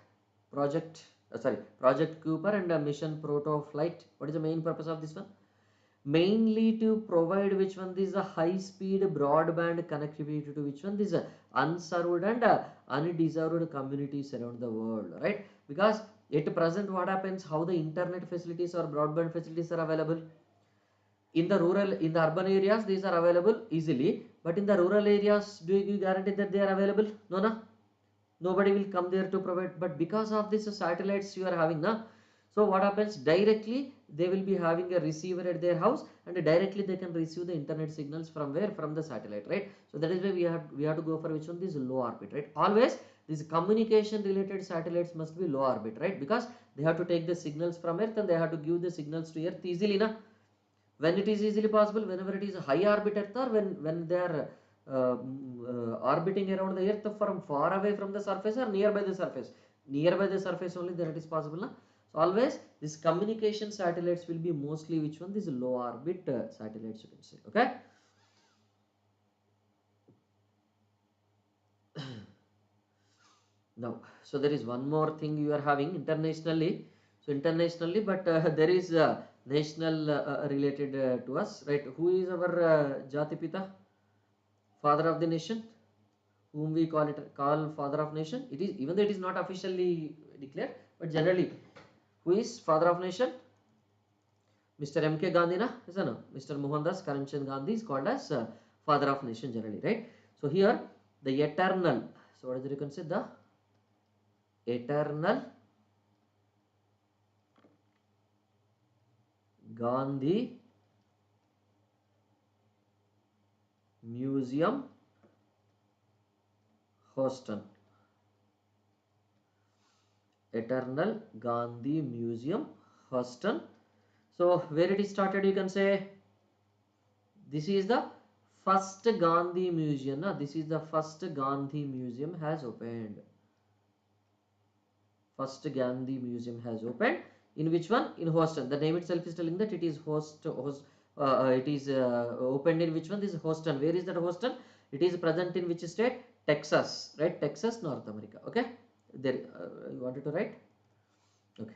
project, Project Cooper and mission Proto flight. What is the main purpose of this one? Mainly to provide which one? This is a high speed broadband connectivity to which one? This is unserved and undeserved communities around the world, right? Because at present what happens, how the internet facilities or broadband facilities are available in the urban areas, these are available easily, but in the rural areas, do you guarantee that they are available? No, no, nobody will come there to provide. But because of this satellites you are having, na, so what happens, directly they will be having a receiver at their house and directly they can receive the internet signals from where? From the satellite, right? So that is why we have to go for which one? This low orbit, right? Always these communication related satellites must be low orbit, right? Because they have to take the signals from earth and they have to give the signals to earth easily, na. When it is easily possible, whenever it is a high orbit earth, or when they are orbiting around the earth from far away from the surface or nearby the surface only, then it is possible, na? So always this communication satellites will be mostly which one? This low orbit satellites, you can say. Okay. Now, so there is one more thing you are having internationally. So internationally, but there is national related to us, right? Who is our Jati Pita, father of the nation, whom we call father of nation? It is, even though it is not officially declared, but generally, who is father of nation? Mr. M.K. Gandhi, na? Yes or no? Mr. Mohandas Karamchand Gandhi is called as father of nation generally, right? So here the eternal. So what is it? You can say the eternal Gandhi Museum, Houston. Eternal Gandhi Museum, Houston. So where it is started, you can say this is the first Gandhi Museum. Na? This is the first Gandhi Museum has opened. First Gandhi Museum has opened. In which one? In Houston. The name itself is telling that it is it is opened in which one? This is Houston. Where is that Houston? It is present in which state? Texas, right? Texas, North America. Okay. There, you wanted to write? Okay.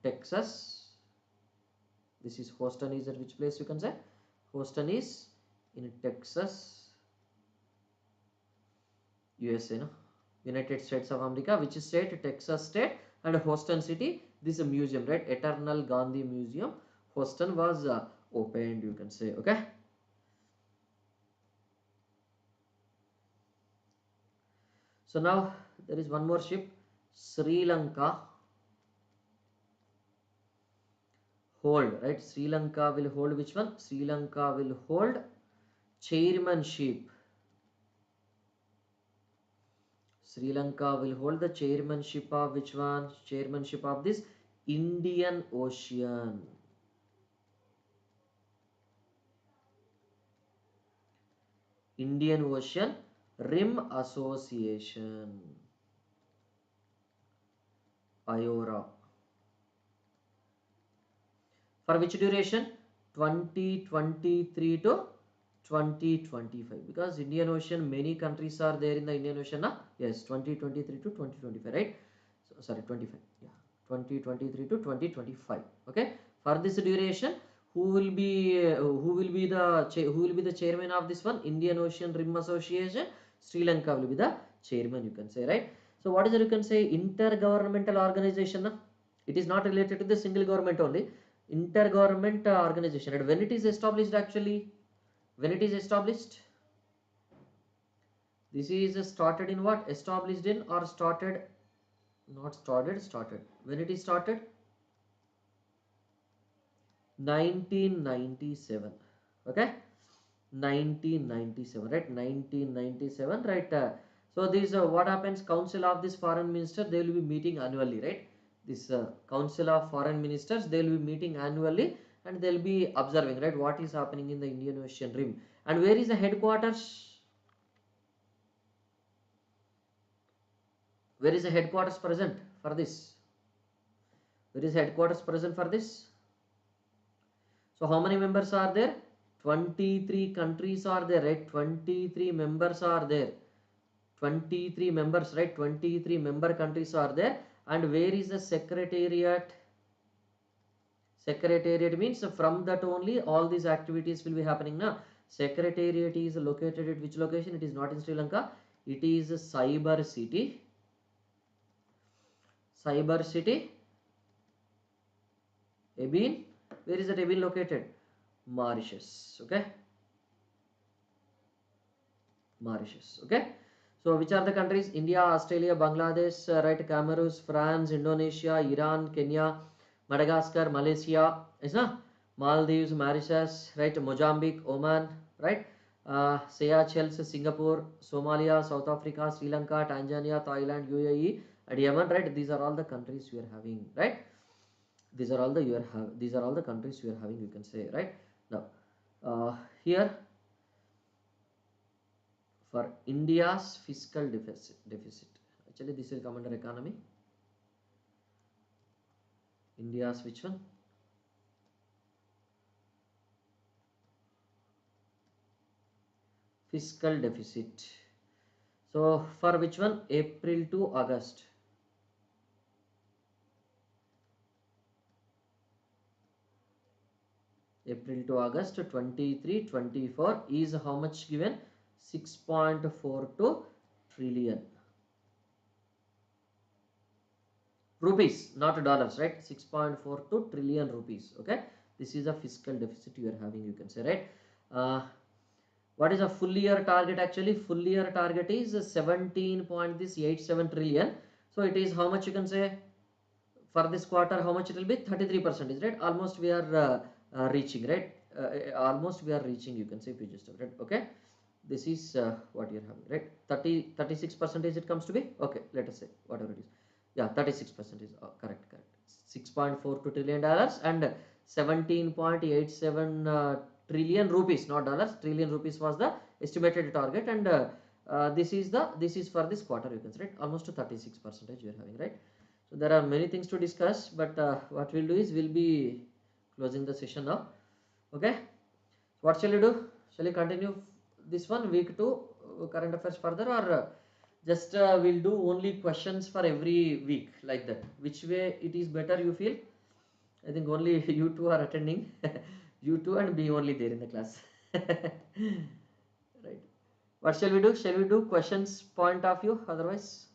Texas. This is Houston. Is at which place? You can say Houston is in Texas, USA. No? United States of America. Which state? Texas state. And Houston city. This is a museum, right? Eternal Gandhi Museum, Houston was opened, you can say. Okay. So now there is one more ship, Sri Lanka hold, right? Sri Lanka will hold which one? Sri Lanka will hold chairmanship. Sri Lanka will hold the chairmanship of which one? Chairmanship of this Indian Ocean. Indian Ocean Rim Association. IORA. For which duration? 2023 to 2025. Because Indian Ocean, many countries are there in the Indian Ocean. Na? Yes, 2023 to 2025, right? So, sorry, 25. Yeah, 2023 to 2025. Okay. For this duration, who will be the chairman of this one? Indian Ocean Rim Association. Sri Lanka will be the chairman, you can say, right? So what is it? You can say intergovernmental organization. Na? It is not related to the single government only. Intergovernment organization. And when it is established, actually, when it is established, this is started in what? Established in or started? Not started. Started. When it is started? 1997. Okay. 1997, right? 1997, right? So this what happens? Council of this foreign minister, they will be meeting annually, right? This council of foreign ministers, they will be meeting annually, and they'll be observing, right, what is happening in the Indian Ocean rim. And where is the headquarters? Where is the headquarters present for this? Where is headquarters present for this? So how many members are there? 23 countries are there, right? 23 members are there. 23 members, right? 23 member countries are there. And where is the secretariat? Secretariat means from that only all these activities will be happening now. Secretariat is located at which location? It is not in Sri Lanka. It is Cyber City. Cyber City. Ebin. Where is that Ebin located? Mauritius. Okay. Mauritius. Okay. So which are the countries? India, Australia, Bangladesh, right? Cameroon, France, Indonesia, Iran, Kenya, Madagascar, Malaysia, is na? Maldives, Mauritius, right? Mozambique, Oman, right? Seychelles, Singapore, Somalia, South Africa, Sri Lanka, Tanzania, Thailand, UAE, and Yemen, right? These are all the countries we are having, right? These are all the countries we are having, you can say, right? Now, here for India's fiscal deficit. Actually, this will come under economy. India's which one? Fiscal deficit. So for which one? April to August. April to August 23-24 is how much given? 6.42 trillion rupees, not dollars, right? 6.42 trillion rupees. Okay, this is a fiscal deficit you are having, you can say, right? What is a full year target? Actually, full year target is 17.87 trillion. So it is how much, you can say, for this quarter, how much it will be? 33%, right? Almost we are reaching, right? Almost we are reaching, you can say, if you just, right? Okay, this is what you are having, right? 36% it comes to be. Okay, let us say whatever it is. Yeah, 36% is correct. $6.42 trillion and 17.87 trillion rupees, not dollars. Trillion rupees was the estimated target, and this is for this quarter, you can say, right? Almost 36% you are having, right? So there are many things to discuss, but what we'll do is we'll be closing the session now. Okay, what shall we do? Shall we continue this one week to current affairs further, or just we'll do only questions for every week like that? Which way it is better, you feel? I think only you two are attending. You two and me only there in the class. Right. What shall we do? Shall we do questions point of view? Otherwise,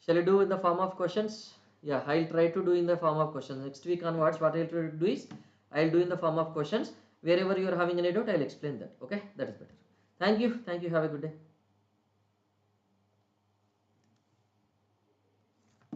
shall we do in the form of questions? Yeah, I'll try to do in the form of questions. Next week onwards, what I'll try to do is, I'll do in the form of questions. Wherever you are having any doubt, I'll explain that. Okay, that is better. Thank you. Have a good day.